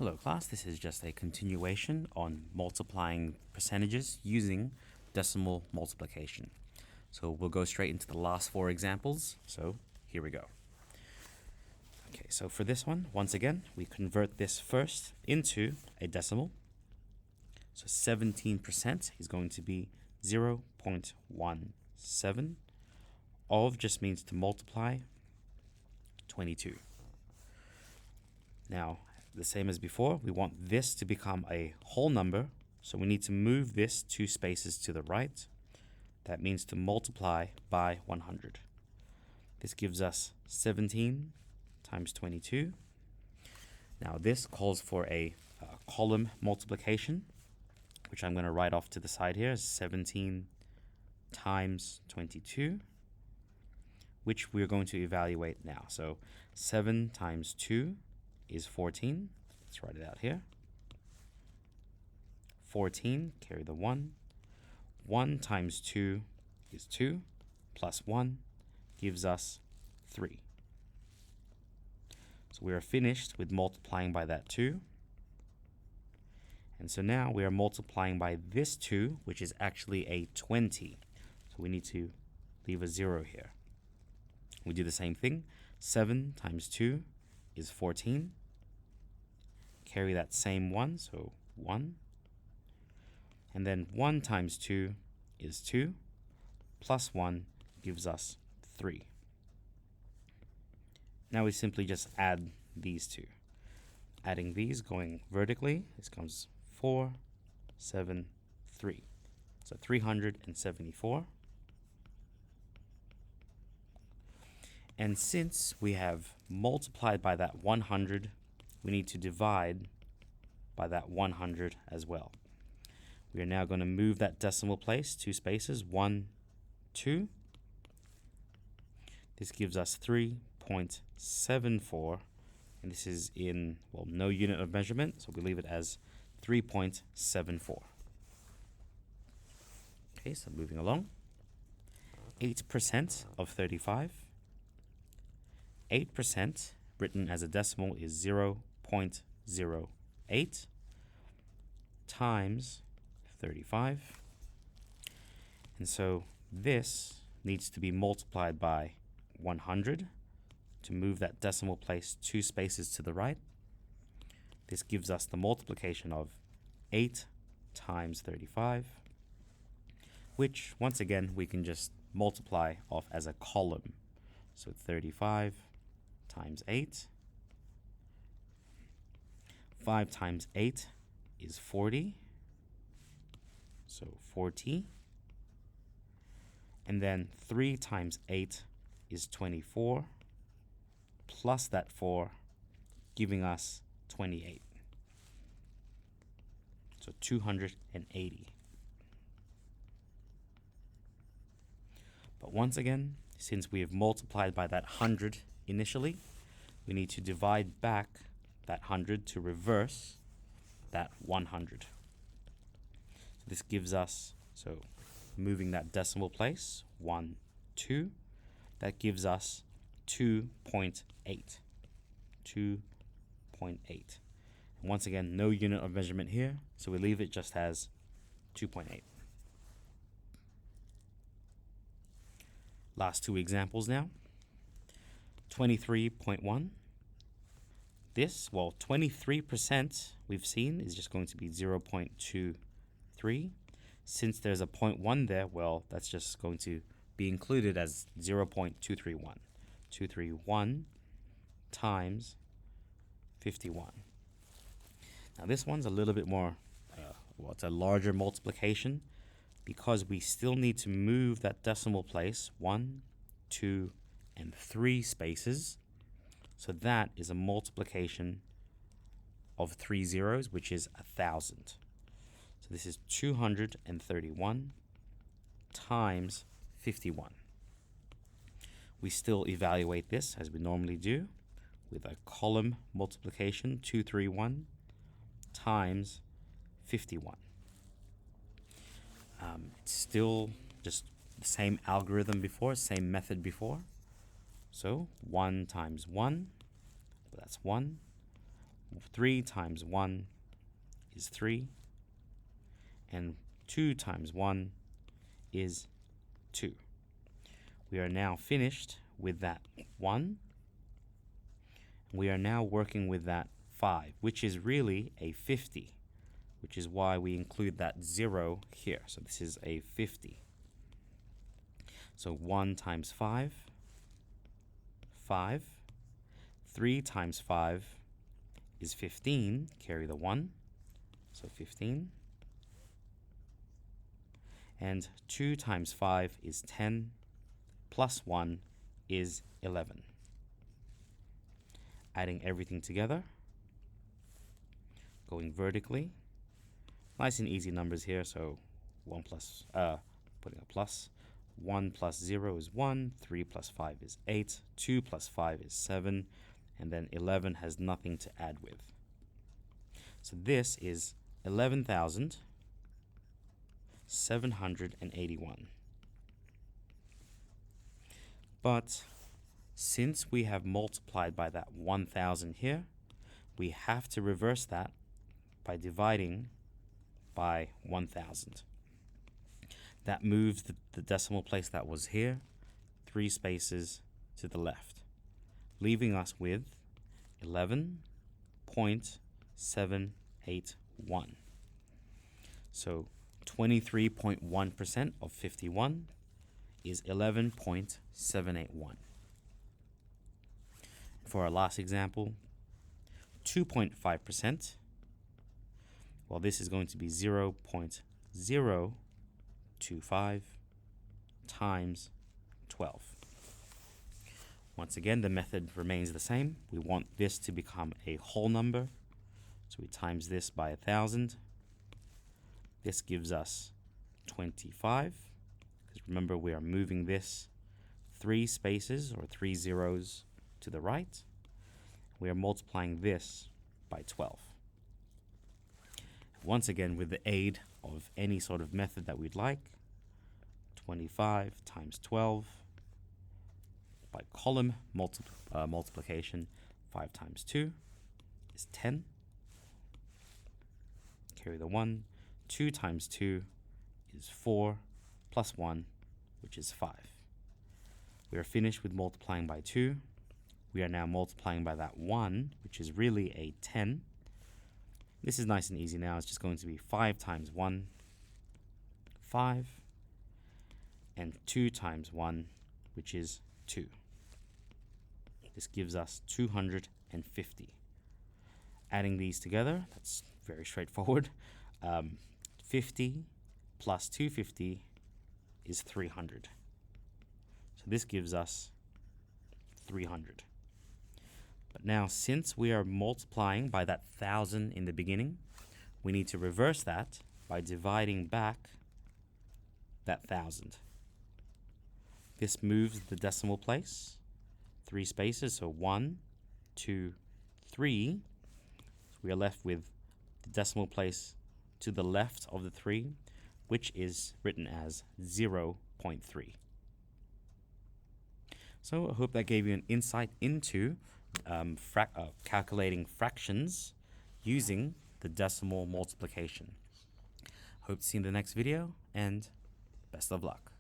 Hello class, this is just a continuation on multiplying percentages using decimal multiplication. So we'll go straight into the last four examples. So here we go. Okay, so for this one, once again, we convert this first into a decimal. So 17% is going to be 0.17. Of just means to multiply 22. Now, the same as before, we want this to become a whole number, so we need to move this two spaces to the right. That means to multiply by 100. This gives us 17 times 22. Now this calls for a column multiplication, which I'm going to write off to the side here as 17 times 22, which we're going to evaluate now. So 7 times 2 is 14. Let's write it out here. 14, carry the 1. 1 times 2 is 2, plus 1 gives us 3. So we are finished with multiplying by that 2. And so now we are multiplying by this 2, which is actually a 20. So we need to leave a 0 here. We do the same thing. 7 times 2 is 14. Carry that same 1, so 1. And then 1 times 2 is 2, plus 1 gives us 3. Now we simply just add these two. Adding these going vertically, this comes 4, 7, 3. So 374. And since we have multiplied by that 100, we need to divide by that 100 as well. We are now going to move that decimal place two spaces, 1, 2. This gives us 3.74, and this is in, well, no unit of measurement, so we leave it as 3.74. Okay, so moving along. 8% of 35. 8% written as a decimal is 0.08 times 35. And so this needs to be multiplied by 100 to move that decimal place two spaces to the right. This gives us the multiplication of 8 times 35, which once again we can just multiply off as a column. So 35 times 8. 5 times 8 is 40. So 40. And then 3 times 8 is 24. Plus that 4, giving us 28. So 280. But once again, since we have multiplied by that 100 initially, we need to divide back that 100 to reverse that 100. So this gives us, so moving that decimal place, 1, 2, that gives us 2.8. 2.8. And once again, no unit of measurement here, so we leave it just as 2.8. Last two examples now. 23.1. This, well, 23% we've seen is just going to be 0.23. Since there's a 0.1 there, well, that's just going to be included as 0.231. 231 times 51. Now this one's a little bit more, well, it's a larger multiplication because we still need to move that decimal place 1, 2, and 3 spaces. So that is a multiplication of 3 zeros, which is 1,000. So this is 231 times 51. We still evaluate this as we normally do with a column multiplication, 231 times 51. It's still just the same algorithm before, same method before. So 1 times 1, that's 1. 3 times 1 is 3, and 2 times 1 is 2. We are now finished with that 1. We are now working with that 5, which is really a 50, which is why we include that 0 here. So this is a 50. So 1 times 5, 5. 3 times 5 is 15. Carry the 1, so 15. And 2 times 5 is 10, plus 1 is 11. Adding everything together, going vertically. Nice and easy numbers here, so 1 plus, putting a plus. 1 plus 0 is 1, 3 plus 5 is 8, 2 plus 5 is 7, and then 11 has nothing to add with. So this is 11,781. But since we have multiplied by that 1,000 here, we have to reverse that by dividing by 1,000. That moves the decimal place that was here 3 spaces to the left, leaving us with 11.781. So 23.1% of 51 is 11.781. For our last example, 2.5%, well, this is going to be 0.025 times 12. Once again, the method remains the same. We want this to become a whole number, so we times this by 1,000. This gives us 25, because remember we are moving this 3 spaces or 3 zeros to the right. We are multiplying this by 12. Once again, with the aid of any sort of method that we'd like, 25 times 12 by column multiplication, 5 times 2 is 10. Carry the 1. 2 times 2 is 4, plus 1, which is 5. We are finished with multiplying by 2. We are now multiplying by that 1, which is really a 10. This is nice and easy now. It's just going to be 5 times 1, 5, and 2 times 1, which is 2. This gives us 250. Adding these together, that's very straightforward. 50 plus 250 is 300. So this gives us 300. But now, since we are multiplying by that 1,000 in the beginning, we need to reverse that by dividing back that 1,000. This moves the decimal place 3 spaces, so 1, 2, 3. So we are left with the decimal place to the left of the 3, which is written as 0.3. So I hope that gave you an insight into calculating fractions using the decimal multiplication. Hope to see you in the next video, and best of luck.